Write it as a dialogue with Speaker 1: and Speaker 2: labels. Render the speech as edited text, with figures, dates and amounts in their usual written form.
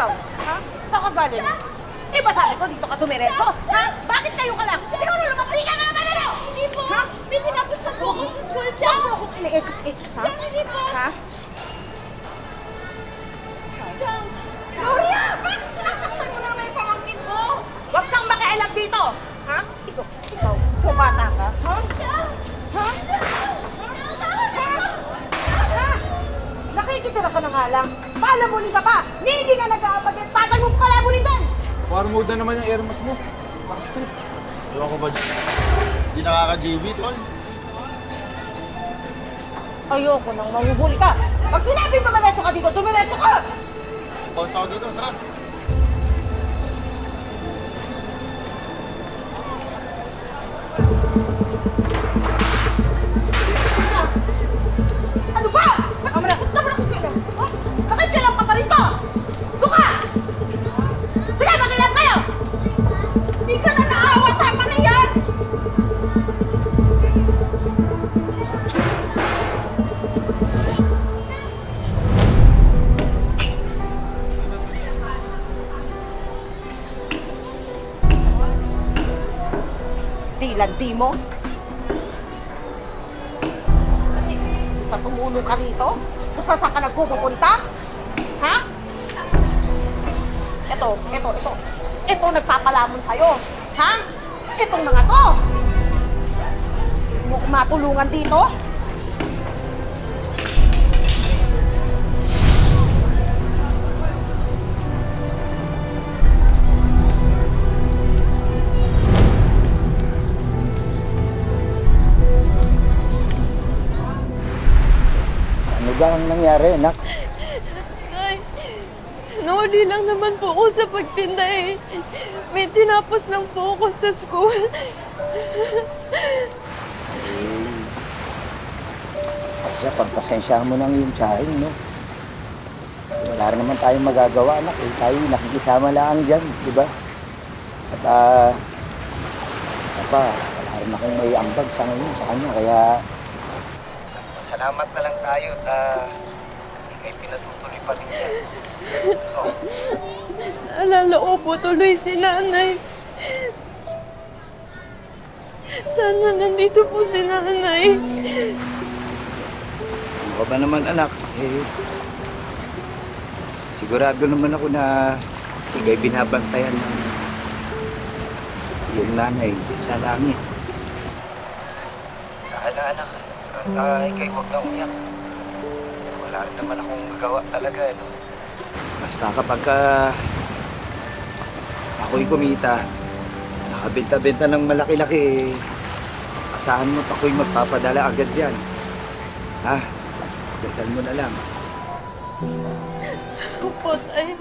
Speaker 1: ikaw, ha? Saan ka galing? Iba sabi ko dito ka dumiretso, ha? Bakit kayo ka lang? Siguro lumabali ka na naman, ano?
Speaker 2: Hindi po. May tinapos na po ako sa school.
Speaker 1: Huwag
Speaker 2: Diyan.
Speaker 1: mo akong ili-ex-ex, ha?
Speaker 2: Diyan, hindi po.
Speaker 1: Ha?
Speaker 2: Diyan.
Speaker 1: Gloria! Bakit sinasaktan mo na naman yung pamangkin ko? Huwag kang makialam dito, ha? Ikaw bata ka, ha? Ha? Ha? Nakikitira ka na nga lang. Paalamunin ka pa! Hindi ka nag-aapaget! Tagal mo palamunin doon!
Speaker 3: War mode na naman yung airmas mo. Makastrip.
Speaker 4: Ewan ko ba, hindi nakaka-GB, tol.
Speaker 1: Ayoko nang mahuhuli ka. Pag sinabi dumiretso ka dito, dumiretso ka!
Speaker 4: Pausa ako dito, tara.
Speaker 1: Ano ba? Bakit naman kayo? Ha? Bakit kailang pa rin to? Duka! Sige, makilang kayo! Hindi ka na naawa, tama na yan! Di mo? Sa tumulong ka rito? Kung saan ka nagpupunta? Ha? Ito nagpapalamon sa'yo. Ha? Itong mga to. Hindi mo matulungan dito?
Speaker 5: Ano ba ang nangyari, anak?
Speaker 2: Nay, nauli lang naman po ako sa pagtinda eh. May tinapos lang po ako sa school.
Speaker 5: Kasi pagpasensyahan mo ng iyong tsahin, no? Wala rin naman tayong magagawa, anak. Tayo nakikisama lang dyan, di ba? At isa pa, wala rin akong may ambag sa ngayon sa kanya, kaya salamat na lang tayo at ikay pinatutuloy pa rin yan. Oh.
Speaker 2: Naalala ko po tuloy si nanay. Sana nandito po si nanay.
Speaker 5: Ano ka ba naman, anak? Sigurado naman ako na ikay binabantayan ng iyong nanay dyan sa langit. Sana, anak. At ikay huwag na umiyak. Wala rin naman akong magawa talaga, no? Basta kapag ako'y kumita, nakabenta-benta ng malaki-laki, asahan mo't ako'y magpapadala agad dyan. Ha? Dasal mo na lang.
Speaker 2: Opo, tay.